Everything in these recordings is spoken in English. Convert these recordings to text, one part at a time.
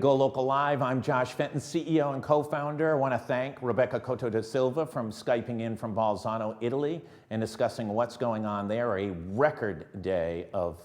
GoLocal Live. I'm Josh Fenton, CEO and co-founder. I want to thank Rebecca Cotto da Silva from Skyping in from Bolzano, Italy, and discussing what's going on there. A record day of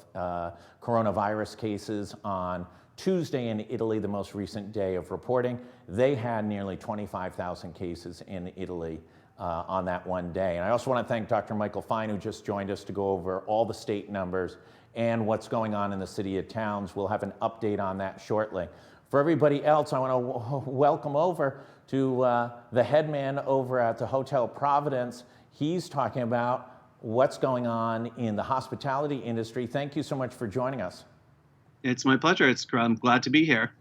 coronavirus cases on Tuesday in Italy, the most recent day of reporting. They had nearly 25,000 cases in Italy on that one day. And I also want to thank Dr. Michael Fine, who just joined us to go over all the state numbers and what's going on in the city of towns. We'll have an update on that shortly. For everybody else, I want to welcome over to the headman over at the Hotel Providence. He's talking about what's going on in the hospitality industry. Thank you so much for joining us. It's my pleasure. I'm glad to be here.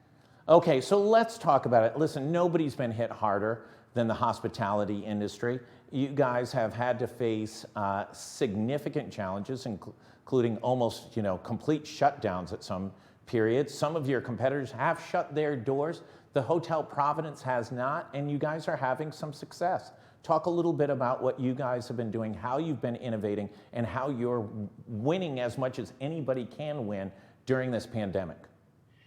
Okay, so let's talk about it. Listen, nobody's been hit harder than the hospitality industry. You guys have had to face significant challenges, including almost complete shutdowns at some periods. Some of your competitors have shut their doors. The Hotel Providence has not, and you guys are having some success. Talk a little bit about what you guys have been doing, how you've been innovating, and how you're winning as much as anybody can win during this pandemic.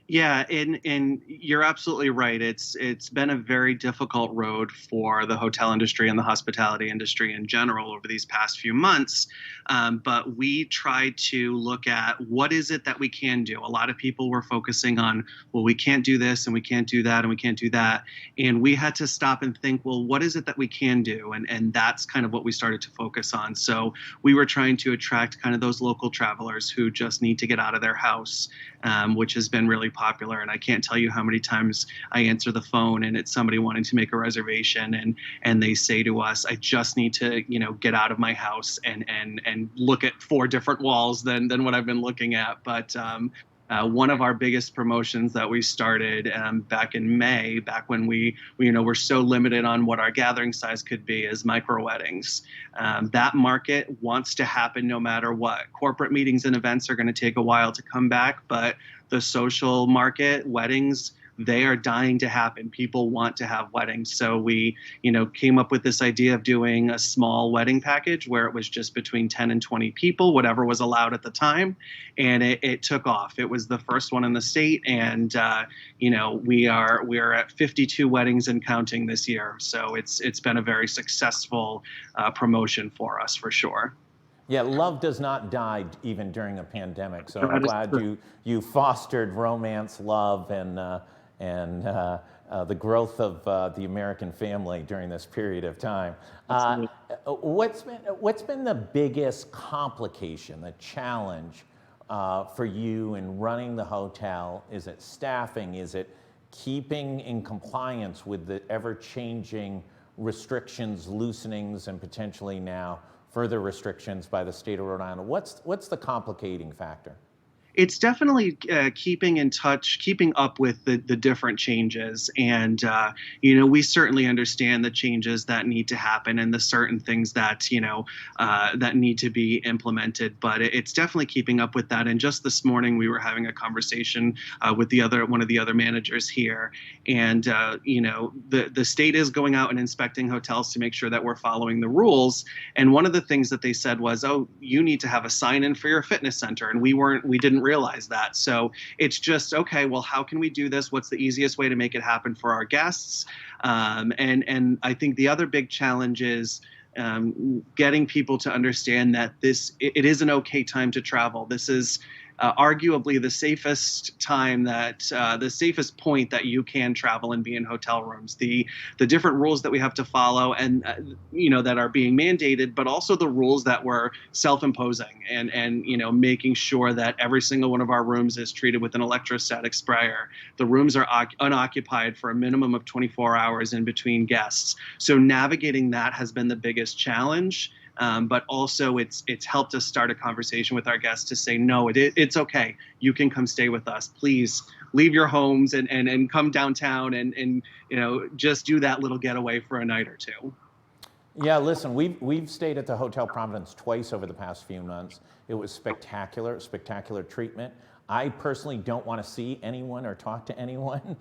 Yeah, and you're absolutely right. It's been a very difficult road for the hotel industry and the hospitality industry in general over these past few months. But we tried to look at what is it that we can do. A lot of people were focusing on, well, we can't do this and we can't do that and we can't do that. And we had to stop and think, well, what is it that we can do? And that's kind of what we started to focus on. So we were trying to attract kind of those local travelers who just need to get out of their house, which has been really popular. And I can't tell you how many times I answer the phone and it's somebody wanting to make a reservation and they say to us, I just need to, get out of my house and look at 4 different walls than what I've been looking at. But one of our biggest promotions that we started back in May, back when we were so limited on what our gathering size could be, is micro weddings. That market wants to happen no matter what. Corporate meetings and events are going to take a while to come back, but the social market, weddings, they are dying to happen. People want to have weddings. So we, came up with this idea of doing a small wedding package where it was just between 10 and 20 people, whatever was allowed at the time. And it took off. It was the first one in the state. And, we are at 52 weddings and counting this year. So it's been a very successful promotion for us, for sure. Yeah, love does not die even during a pandemic. So I'm glad you fostered romance, love, and the growth of the American family during this period of time. What's been the biggest complication, the challenge for you in running the hotel? Is it staffing? Is it keeping in compliance with the ever-changing restrictions, loosenings, and potentially now further restrictions by the state of Rhode Island? What's the complicating factor? It's definitely keeping in touch, keeping up with the different changes. And, we certainly understand the changes that need to happen and the certain things that, that need to be implemented. But it's definitely keeping up with that. And just this morning, we were having a conversation with one of the other managers here. And, the state is going out and inspecting hotels to make sure that we're following the rules. And one of the things that they said was, oh, you need to have a sign in for your fitness center. And we didn't realize that. So it's just, okay, well, how can we do this? What's the easiest way to make it happen for our guests? And I think the other big challenge is getting people to understand that it is an okay time to travel. This is arguably the safest time the safest point that you can travel and be in hotel rooms. The different rules that we have to follow and, that are being mandated, but also the rules that we're self-imposing and making sure that every single one of our rooms is treated with an electrostatic sprayer. The rooms are unoccupied for a minimum of 24 hours in between guests. So navigating that has been the biggest challenge. But also it's helped us start a conversation with our guests to say, no, it's okay. You can come stay with us. Please leave your homes and come downtown and just do that little getaway for a night or two. Yeah, listen, we've stayed at the Hotel Providence twice over the past few months. It was spectacular treatment. I personally don't want to see anyone or talk to anyone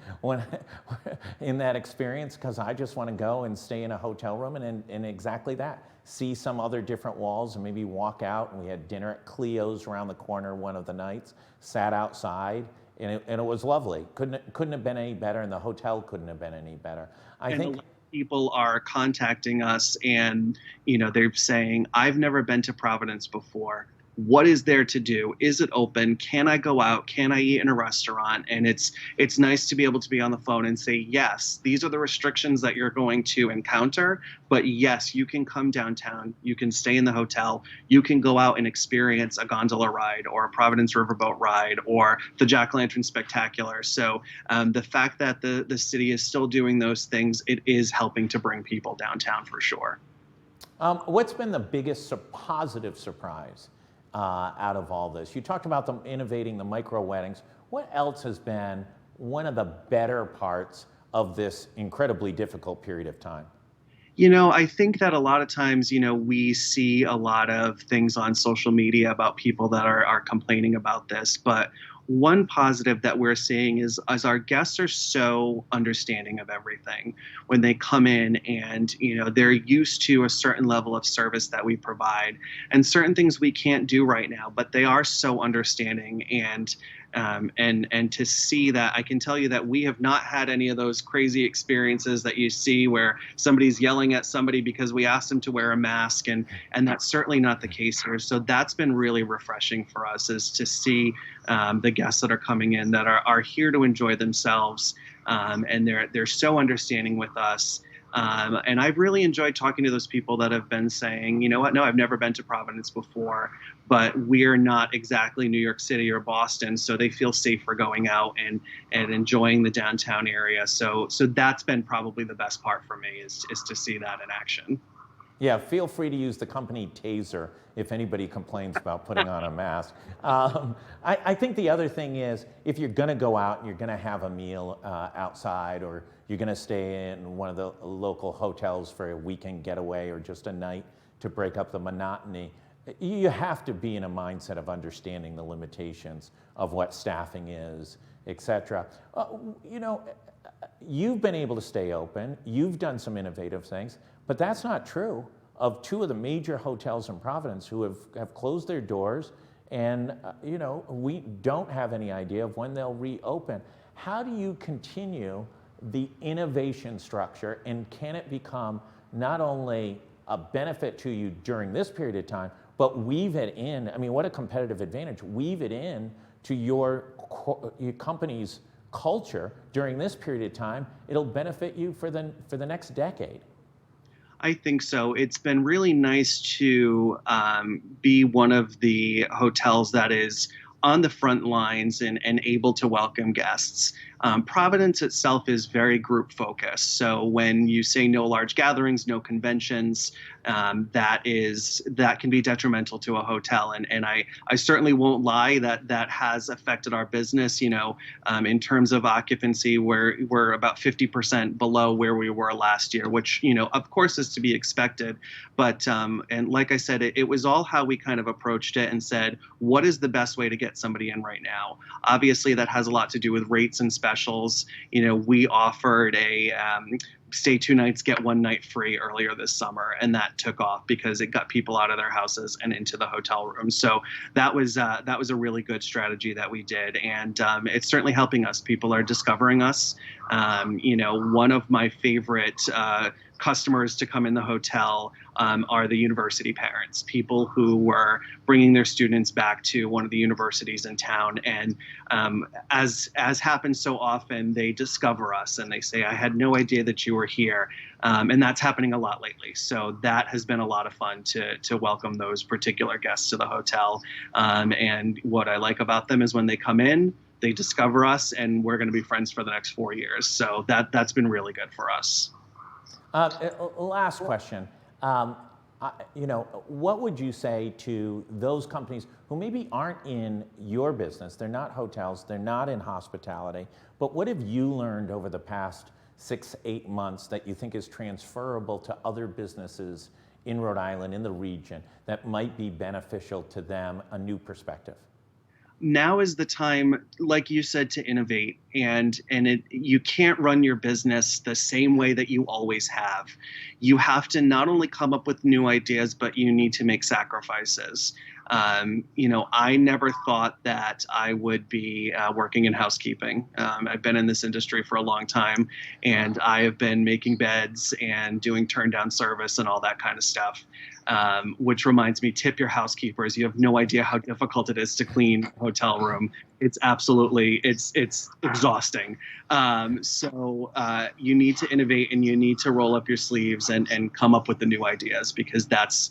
in that experience, because I just want to go and stay in a hotel room and exactly that. See some other different walls and maybe walk out. And we had dinner at Cleo's around the corner one of the nights, sat outside, and it was lovely. Couldn't have been any better, and the hotel couldn't have been any better. I And a think. lot of people are contacting us, and they're saying, I've never been to Providence before. What is there to do? Is it open? Can I go out? Can I eat in a restaurant? And it's nice to be able to be on the phone and say, yes, these are the restrictions that you're going to encounter, but yes, you can come downtown, you can stay in the hotel, you can go out and experience a gondola ride or a Providence riverboat ride or the Jack-o'-lantern spectacular. So the fact that the city is still doing those things, it is helping to bring people downtown for sure. What's been the biggest positive surprise out of all this? You talked about them innovating the micro weddings. What else has been one of the better parts of this incredibly difficult period of time? I think that a lot of times, we see a lot of things on social media about people that are complaining about this. But one positive that we're seeing is as our guests are so understanding of everything when they come in, and they're used to a certain level of service that we provide and certain things we can't do right now, but they are so understanding. And to see that, I can tell you that we have not had any of those crazy experiences that you see where somebody's yelling at somebody because we asked them to wear a mask, and that's certainly not the case here. So that's been really refreshing for us, is to see the guests that are coming in that are here to enjoy themselves, and they're so understanding with us. And I've really enjoyed talking to those people that have been saying, you know what, no, I've never been to Providence before, but we're not exactly New York City or Boston, so they feel safer going out and enjoying the downtown area. So that's been probably the best part for me, is to see that in action. Yeah, feel free to use the company Taser if anybody complains about putting on a mask. I think the other thing is, if you're going to go out and you're going to have a meal outside, or you're going to stay in one of the local hotels for a weekend getaway or just a night to break up the monotony, you have to be in a mindset of understanding the limitations of what staffing is, et cetera. You've been able to stay open, you've done some innovative things, but that's not true of two of the major hotels in Providence who have closed their doors, and we don't have any idea of when they'll reopen. How do you continue the innovation structure, and can it become not only a benefit to you during this period of time, but weave it in? I mean, what a competitive advantage. Weave it in to your company's culture during this period of time. It'll benefit you for the next decade. I think so. It's been really nice to be one of the hotels that is on the front lines and able to welcome guests. Providence itself is very group focused. So when you say no large gatherings, no conventions, that can be detrimental to a hotel. And I certainly won't lie that has affected our business. In terms of occupancy, we're about 50% below where we were last year, which of course is to be expected. But and like I said, it was all how we kind of approached it and said, what is the best way to get somebody in right now? Obviously, that has a lot to do with rates and specials. We offered a stay 2 nights, get 1 night free earlier this summer, and that took off because it got people out of their houses and into the hotel room. So that was a really good strategy that we did, and it's certainly helping us. People are discovering us. One of my favorite customers to come in the hotel are the university parents, people who were bringing their students back to one of the universities in town. And as happens so often, they discover us and they say, I had no idea that you were here. And that's happening a lot lately. So that has been a lot of fun to welcome those particular guests to the hotel. And what I like about them is when they come in, they discover us, and we're going to be friends for the next 4 years. So that's been really good for us. Last question. What would you say to those companies who maybe aren't in your business? They're not hotels, they're not in hospitality, but what have you learned over the past 6-8 months that you think is transferable to other businesses in Rhode Island, in the region, that might be beneficial to them, a new perspective? Now is the time, like you said, to innovate, and you can't run your business the same way that you always have. You have to not only come up with new ideas, but you need to make sacrifices. I never thought that I would be working in housekeeping. I've been in this industry for a long time, and I have been making beds and doing turn down service and all that kind of stuff. Which reminds me, tip your housekeepers. You have no idea how difficult it is to clean a hotel room. It's absolutely, it's exhausting. You need to innovate, and you need to roll up your sleeves and come up with the new ideas, because that's,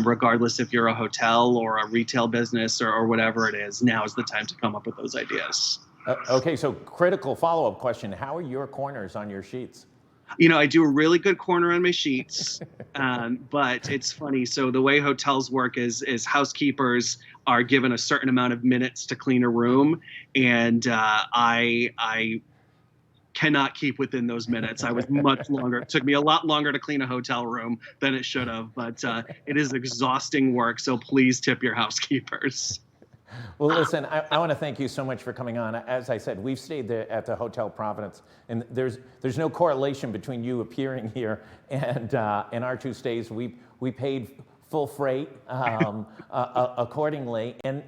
regardless if you're a hotel or a retail business or whatever it is, now is the time to come up with those ideas. Okay, so critical follow-up question. How are your corners on your sheets? I do a really good corner on my sheets, but it's funny. So the way hotels work is housekeepers are given a certain amount of minutes to clean a room, and I cannot keep within those minutes. I was much longer. It took me a lot longer to clean a hotel room than it should have, but it is exhausting work. So please tip your housekeepers. Well, listen, I want to thank you so much for coming on. As I said, we've stayed there at the Hotel Providence, and there's no correlation between you appearing here and our two stays. We paid full freight accordingly. And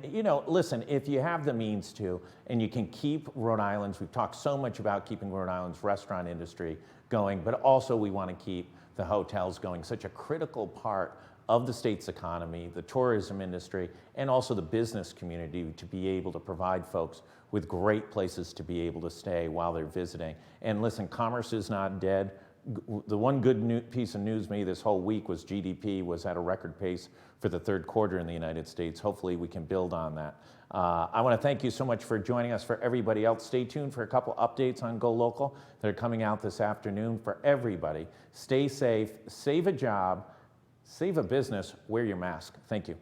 listen, if you have the means to, and you can keep Rhode Island's, we've talked so much about keeping Rhode Island's restaurant industry going, but also we want to keep the hotels going, such a critical part of the state's economy, the tourism industry, and also the business community, to be able to provide folks with great places to be able to stay while they're visiting. And listen, commerce is not dead. The one good piece of news maybe this whole week was GDP was at a record pace for the third quarter in the United States. Hopefully we can build on that. I want to thank you so much for joining us. For everybody else, stay tuned for a couple updates on GoLocal that are coming out this afternoon. For everybody, stay safe, save a job, save a business, wear your mask. Thank you.